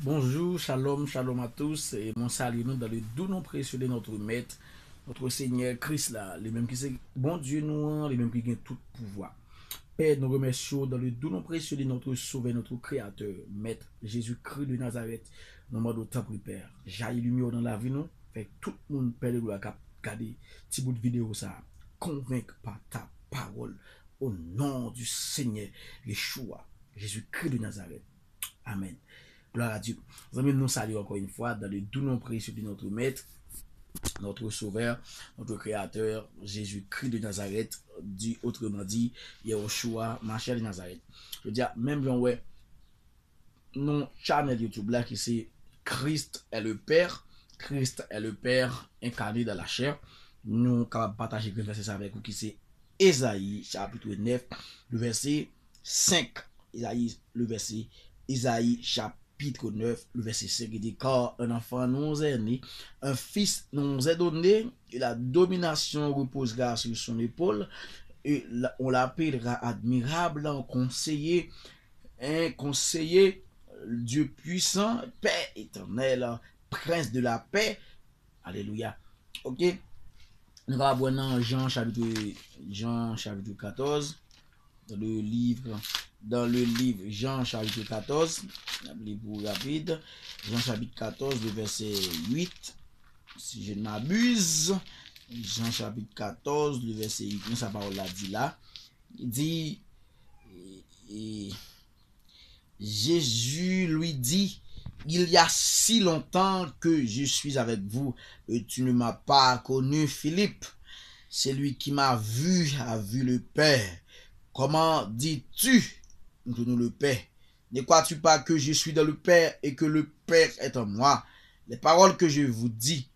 Bonjour, shalom, shalom à tous et mon salut nous dans le doux nom précieux de notre maître, notre Seigneur Christ là, les mêmes qui c'est bon Dieu nous, les mêmes qui ont tout pouvoir. Père, nous remercions dans le doux nom précieux de notre Sauveur, notre Créateur, Maître Jésus-Christ de Nazareth. Nous demandons temps pour Père. Jaillit lumière dans la vie nous, fait tout le monde Père de gloire regarder petit bout de vidéo ça, convaincre par ta parole au nom du Seigneur Yeshua, Jésus-Christ de Nazareth. Amen. Gloire à Dieu. Nous saluons encore une fois dans le doux nom précieux de notre Maître, notre Sauveur, notre Créateur, Jésus-Christ de Nazareth, dit autrement dit, Yeshua, Mashiach de Nazareth. Je veux dire, même quand ouais, non channel YouTube là qui c'est Christ est le Père, Christ est le Père incarné dans la chair. Nous capables partager le verset avec vous qui c'est Ésaïe chapitre 9, le verset 5. Ésaïe chapitre 9, le verset 5, il dit, car un enfant nous est né, un fils nous est donné, et la domination reposera sur son épaule, et on l'appellera admirable, un conseiller, Dieu puissant, Père éternel, prince de la paix. Alléluia. Ok. Nous allons voir dans Jean chapitre 14, dans le livre Jean chapitre 14, pour rapide, Jean chapitre 14, le verset 8, si je ne m'abuse, Jean chapitre 14, le verset 8, sa parole là dit là, il dit, Jésus lui dit, il y a si longtemps que je suis avec vous et tu ne m'as pas connu, Philippe. Celui qui m'a vu a vu le Père. Comment dis-tu, nous le Père? Ne crois-tu pas que je suis dans le Père et que le Père est en moi? Les paroles que je vous dis,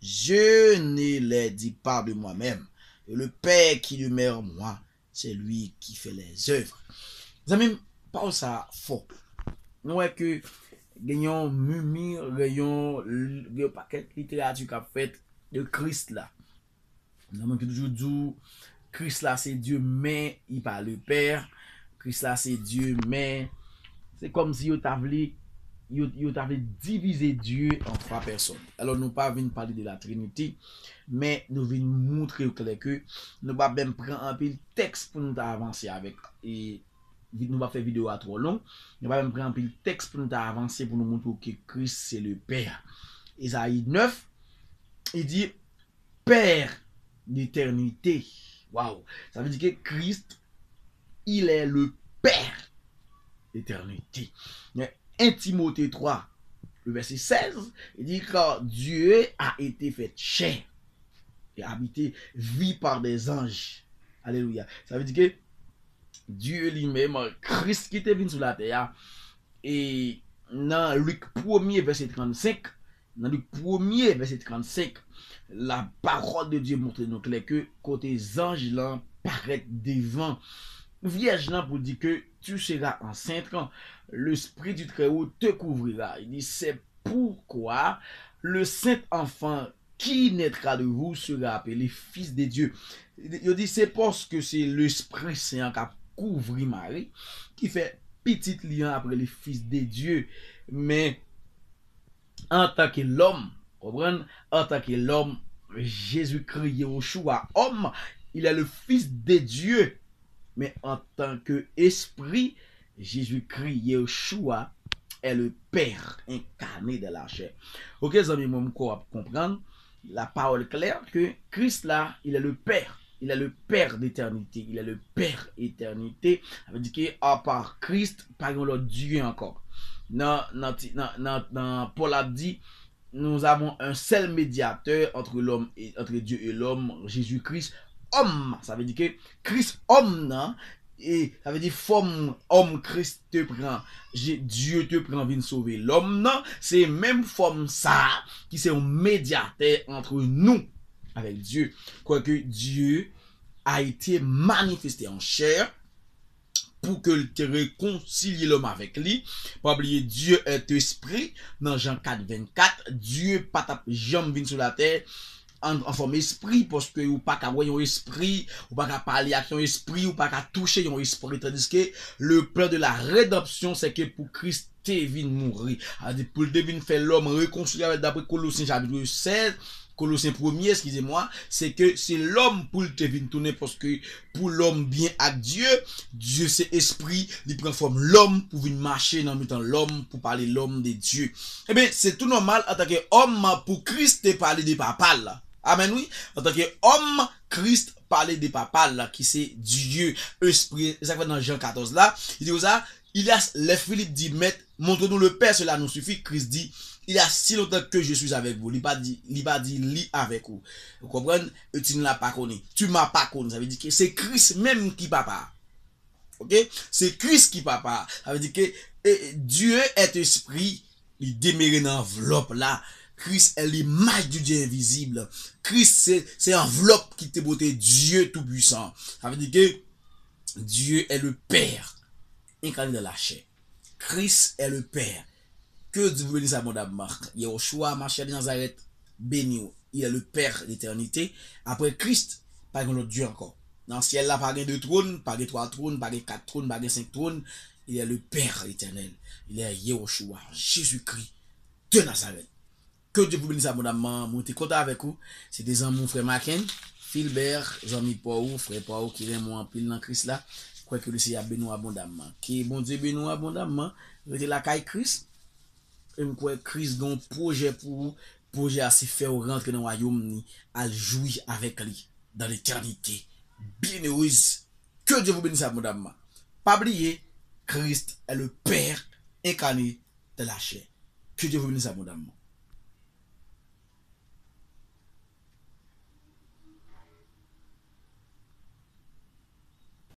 je ne les dis pas de moi-même. Et le Père qui demeure en moi, c'est lui qui fait les œuvres. Vous avez pas ça fort. Nous voyons que gagnons murmure, gagnons paquet de littérature qu'a fait de Christ là. Nous avons toujours dit Christ là c'est Dieu, mais il parle le Père. Christ là c'est Dieu, mais c'est comme si il t'avait diviser Dieu en trois personnes. Alors nous pas venir parler de la Trinité, mais nous venons montrer que nous pas même prendre un peu le texte pour nous avancer avec et nous va faire vidéo à trop long. Nous va même prendre un peu le texte pour nous avancer pour nous montrer que Christ c'est le Père. Ésaïe 9, il dit Père d'éternité. Waouh, ça veut dire que Christ il est le Père d'éternité. 1 Timothée 3, le verset 16, il dit car Dieu a été fait chair et habité, vie par des anges. Alléluia. Ça veut dire que Dieu lui-même, Christ qui était venu sur la terre, et dans Luc 1er, verset 35, la parole de Dieu montre nous clair que côté anges là paraît devant Vierge là pour dire que tu seras enceinte quand l'Esprit du Très-Haut te couvrira. Il dit c'est pourquoi le saint enfant qui naîtra de vous sera appelé fils de Dieu. Il dit c'est parce que c'est l'Esprit Saint qui a couvert Marie qui fait petit lien après les fils de Dieu. Mais en tant que l'homme, comprenez, en tant que l'homme, Jésus-Christ, Yeshua, homme, il est le fils de Dieu. Mais en tant que esprit, Jésus-Christ, Yeshua, est le Père incarné de la chair. Ok, les amis, moi, comprendre la parole claire que Christ là, il est le Père. Il est le Père d'éternité. Il est le Père éternité. Ça veut dire qu'à part Christ, pas l'autre Dieu encore. Dans Paul a dit, nous avons un seul médiateur entre Dieu et l'homme, Jésus-Christ, homme. Ça veut dire que Christ homme, non? Et ça veut dire forme homme Christ te prend, Dieu te prend vient sauver l'homme, non? C'est même forme ça qui c'est un médiateur entre nous avec Dieu. Quoique Dieu a été manifesté en chair pour que te réconcilie l'homme avec lui. Pas oublier Dieu est esprit. Dans Jean 4, 24, Dieu pas jamais venu sur la terre en forme esprit, parce que ou pas qu'à voir un esprit, ou pas qu'à parler avec un esprit, ou pas qu'à toucher un esprit. Tandis que le plan de la rédemption, c'est que pour Christ te vin mourir. Pour te vin faire l'homme réconcilié avec d'après Colossiens chapitre 16, Colossiens 1er, excusez-moi, c'est que c'est l'homme pour te vin tourner parce que pour l'homme bien avec Dieu, Dieu c'est esprit, il prend forme l'homme pour venir marcher dans le temps l'homme pour parler l'homme de Dieu. Eh bien, c'est tout normal en tant qu'homme pour Christ te parler de papa là. Amen, oui. En tant qu'homme, Christ parlait de papa là, qui c'est Dieu, esprit. Ça fait dans Jean 14 là. Il dit ça, il a, les Philippe dit, maître, montre-nous le Père, cela nous suffit. Christ dit, il y a si longtemps que je suis avec vous. Il pas dit, lis avec vous. Vous comprenez? Tu ne l'as pas connu. Tu m'as pas connu. Ça veut dire que c'est Christ même qui papa. Ok? C'est Christ qui papa. Ça veut dire que Dieu est esprit. Il demeure dans l'enveloppe là. Christ est l'image du Dieu invisible. Christ, c'est enveloppe qui te beauté Dieu tout-puissant. Ça veut dire que Dieu est le Père incarné dans la chair. Christ est le Père. Que Dieu vous bénisse abondamment. Yeshua, Mashiach de Nazareth, béni. Il est le Père d'éternité. Après Christ, pas un autre Dieu encore. Dans le ciel là, pas de trône, pas de 3 trônes, pas de 4 trônes, pas de 5 trônes. Il est le Père éternel. Il est Yeshua, Jésus-Christ de Nazareth. Que Dieu vous bénisse abondamment. Moi, je suis content avec vous. C'est des amis, frère Maken, Philbert, amis Paul, frère Paul, qui aime en pile dans Christ là. Quoi que le Seigneur bénisse abondamment. Qui bon Dieu bénisse abondamment. Restez la caille Christ. Et quoi Christ a un projet pour vous. Projet à se faire rentrer dans le royaume, à jouir avec lui dans l'éternité. Bienheureuse. Que Dieu vous bénisse abondamment. Pas oublier, Christ est le Père incarné de la chair. Que Dieu vous bénisse abondamment.